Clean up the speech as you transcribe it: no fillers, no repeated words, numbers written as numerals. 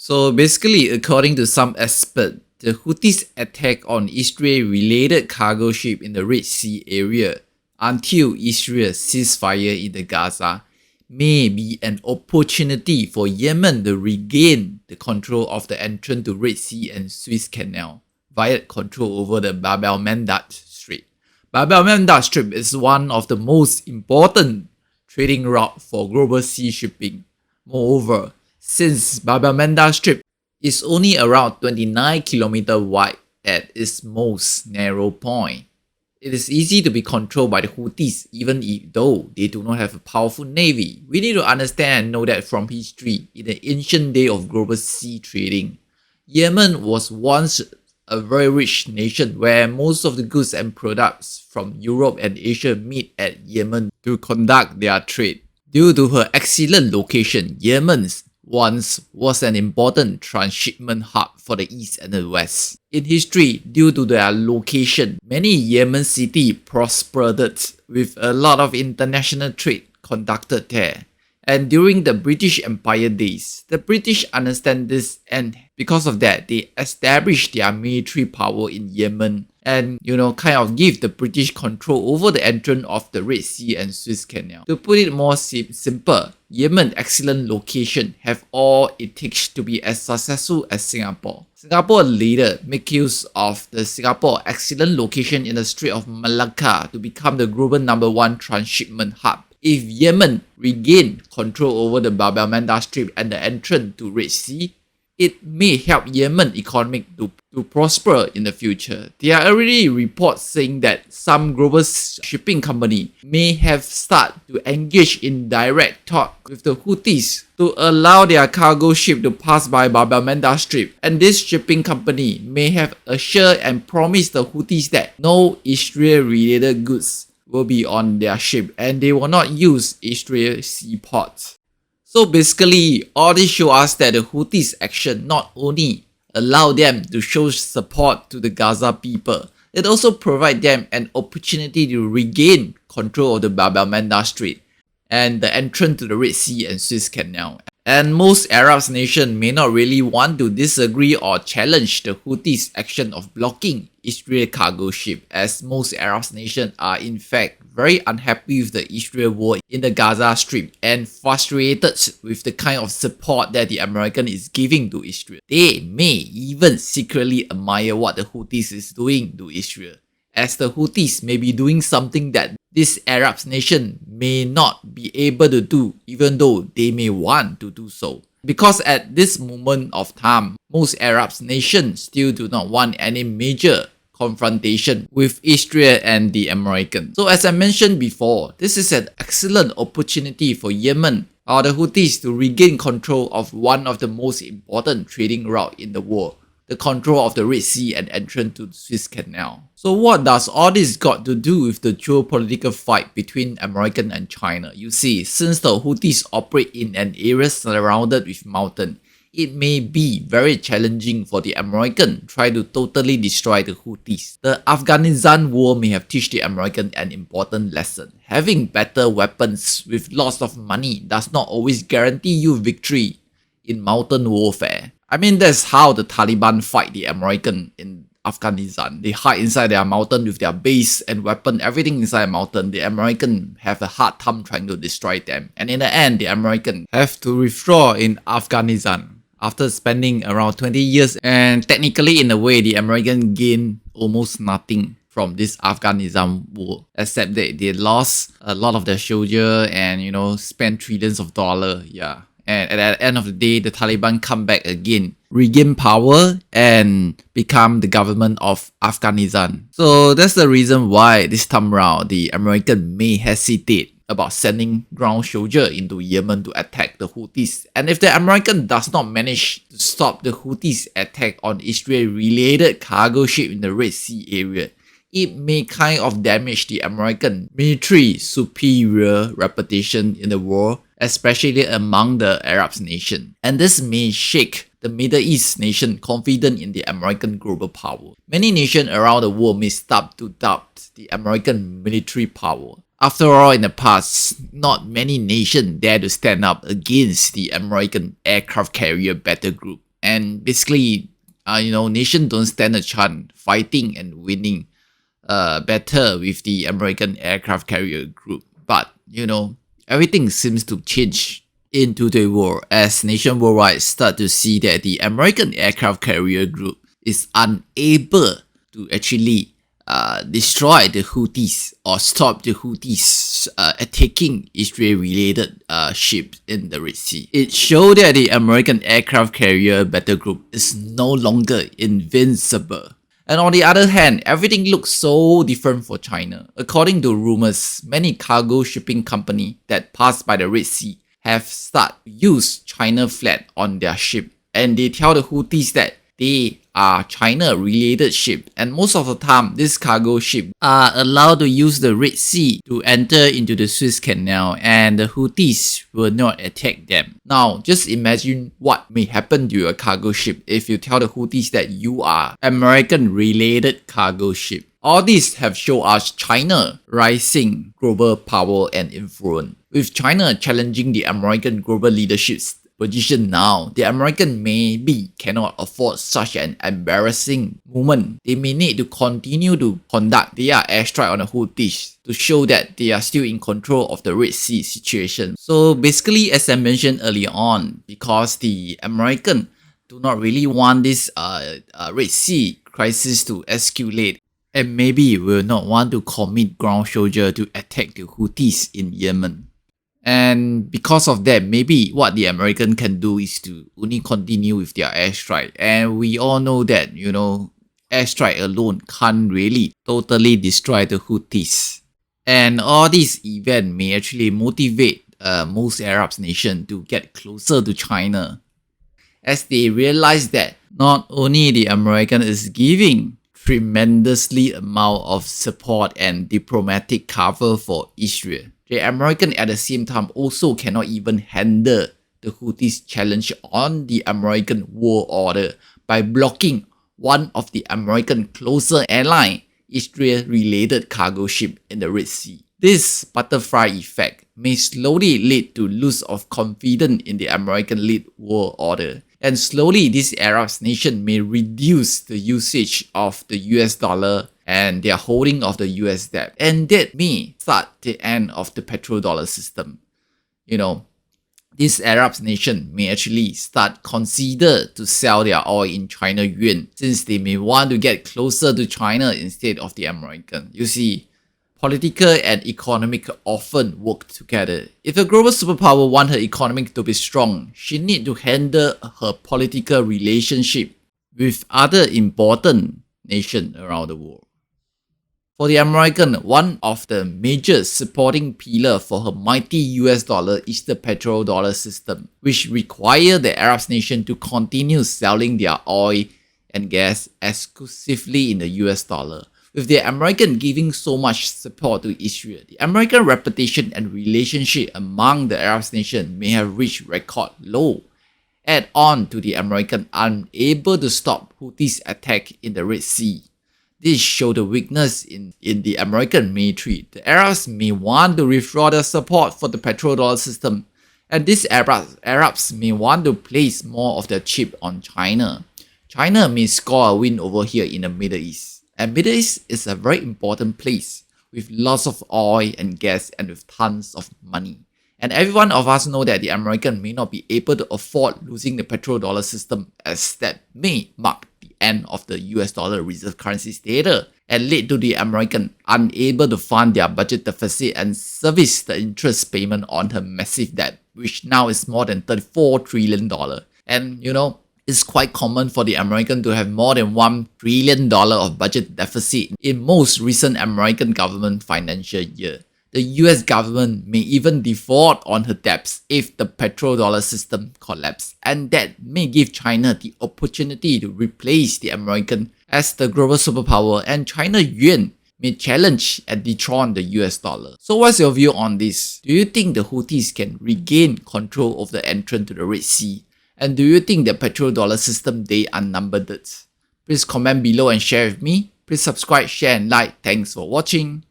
So basically, according to some experts, the Houthis' attack on Israel-related cargo ship in the Red Sea area until Israel ceasefire in the Gaza may be an opportunity for Yemen to regain the control of the entrance to Red Sea and Suez Canal via control over the Bab el-Mandab Strait. Bab el-Mandab Strait is one of the most important trading route for global sea shipping. Moreover, since Bab el-Mandab Strait is only around 29 km wide at its most narrow point, it is easy to be controlled by the Houthis even though they do not have a powerful navy. We need to understand and know that from history, in the ancient day of global sea trading, Yemen was once a very rich nation where most of the goods and products from Europe and Asia meet at Yemen to conduct their trade. Due to her excellent location, Yemen once was an important transshipment hub for the East and the West. In history, due to their location, many Yemen cities prospered with a lot of international trade conducted there. And during the British Empire days, the British understand this, and because of that, they established their military power in Yemen and kind of give the British control over the entrance of the Red Sea and Suez Canal. To put it more simple, Yemen's excellent location have all it takes to be as successful as Singapore. Singapore later make use of the Singapore excellent location in the Strait of Malacca to become the global #1 transshipment hub. If Yemen regain control over the Bab el-Mandab Strait and the entrance to Red Sea, it may help Yemen economy to prosper in the future. There are already reports saying that some global shipping company may have started to engage in direct talk with the Houthis to allow their cargo ship to pass by Bab el-Mandab Strait, and this shipping company may have assured and promised the Houthis that no Israel-related goods will be on their ship and they will not use Israel seaports. So basically, all this shows us that the Houthis' action not only allow them to show support to the Gaza people, it also provides them an opportunity to regain control of the Bab el-Mandab Strait and the entrance to the Red Sea and Suez Canal. And most Arab nations may not really want to disagree or challenge the Houthis' action of blocking Israel cargo ship, as most Arab nations are in fact very unhappy with the Israel war in the Gaza Strip and frustrated with the kind of support that the American is giving to Israel. They may even secretly admire what the Houthis is doing to Israel, as the Houthis may be doing something that this Arab nation may not be able to do, even though they may want to do so. Because at this moment of time, most Arab nations still do not want any major confrontation with Israel and the Americans. So as I mentioned before, this is an excellent opportunity for Yemen or the Houthis to regain control of one of the most important trading routes in the world, the control of the Red Sea and entrance to the Suez Canal. So what does all this got to do with the geopolitical fight between America and China? You see, since the Houthis operate in an area surrounded with mountains, it may be very challenging for the American try to totally destroy the Houthis. The Afghanistan war may have taught the American an important lesson. Having better weapons with lots of money does not always guarantee you victory in mountain warfare. I mean, that's how the Taliban fight the American in Afghanistan. They hide inside their mountain with their base and weapon, everything inside a mountain. The American have a hard time trying to destroy them. And in the end, the American have to withdraw in Afghanistan after spending around 20 years. And technically, in a way, the American gained almost nothing from this Afghanistan war, except that they lost a lot of their soldiers and, spent trillions of dollars. Yeah. And at the end of the day, the Taliban come back again, regain power and become the government of Afghanistan. So that's the reason why this time around, the American may hesitate about sending ground soldiers into Yemen to attack the Houthis. And if the American does not manage to stop the Houthis' attack on Israel-related cargo ship in the Red Sea area, it may kind of damage the American military superior reputation in the world, especially among the Arab nation. And this may shake the Middle East nation confident in the American global power. Many nations around the world may start to doubt the American military power. After all, in the past, not many nations dare to stand up against the American aircraft carrier battle group. and basically, nation don't stand a chance fighting and winning better with the American aircraft carrier group. But everything seems to change into the war as nations worldwide start to see that the American aircraft carrier group is unable to actually destroy the Houthis or stop the Houthis attacking Israel-related ships in the Red Sea. It showed that the American aircraft carrier battle group is no longer invincible. And on the other hand, everything looks so different for China. According to rumors, many cargo shipping companies that pass by the Red Sea have started to use China flag on their ship, and they tell the Houthis that they are China-related ships, and most of the time, these cargo ships are allowed to use the Red Sea to enter into the Suez Canal, and the Houthis will not attack them. Now, just imagine what may happen to your cargo ship if you tell the Houthis that you are American-related cargo ship. All these have shown us China rising global power and influence. With China challenging the American global leadership's position now, the American maybe cannot afford such an embarrassing moment. They may need to continue to conduct their airstrike on the Houthis to show that they are still in control of the Red Sea situation. So basically, as I mentioned earlier on, because the American do not really want this Red Sea crisis to escalate, and maybe will not want to commit ground soldier to attack the Houthis in Yemen. And because of that, maybe what the American can do is to only continue with their airstrike. And we all know that, airstrike alone can't really totally destroy the Houthis. And all these events may actually motivate most Arab nations to get closer to China, as they realize that not only the American is giving tremendously amount of support and diplomatic cover for Israel, the American at the same time also cannot even handle the Houthis' challenge on the American world order by blocking one of the American closer ally, Israel-related cargo ship in the Red Sea. This butterfly effect may slowly lead to loss of confidence in the American-led world order, and slowly this Arab nation may reduce the usage of the US dollar and their holding of the US debt, and that may start the end of the petrodollar system. This Arab nation may actually consider to sell their oil in China yuan, since they may want to get closer to China instead of the American. You see, political and economic often work together. If a global superpower wants her economy to be strong, she needs to handle her political relationship with other important nations around the world. For the American, one of the major supporting pillars for her mighty US dollar is the petrodollar system, which requires the Arab nation to continue selling their oil and gas exclusively in the US dollar. With the American giving so much support to Israel, the American reputation and relationship among the Arab nations may have reached record low. Add on to the American unable to stop Houthis' attack in the Red Sea. This shows the weakness in the American military. The Arabs may want to withdraw their support for the petrodollar system, and these Arabs may want to place more of their chip on China. China may score a win over here in the Middle East. And Middle East is a very important place with lots of oil and gas and with tons of money. And every one of us know that the American may not be able to afford losing the petrodollar system, as that may mark the end of the US dollar reserve currency status and lead to the American unable to fund their budget deficit and service the interest payment on her massive debt, which now is more than $34 trillion. And it's quite common for the American to have more than $1 trillion of budget deficit in most recent American government financial year. The US government may even default on her debts if the petrodollar system collapses, and that may give China the opportunity to replace the American as the global superpower, and China yuan may challenge and dethrone the US dollar. So what's your view on this? Do you think the Houthis can regain control of the entrance to the Red Sea? And do you think the petrodollar system they are numbered? Please comment below and share with me. Please subscribe, share and like. Thanks for watching.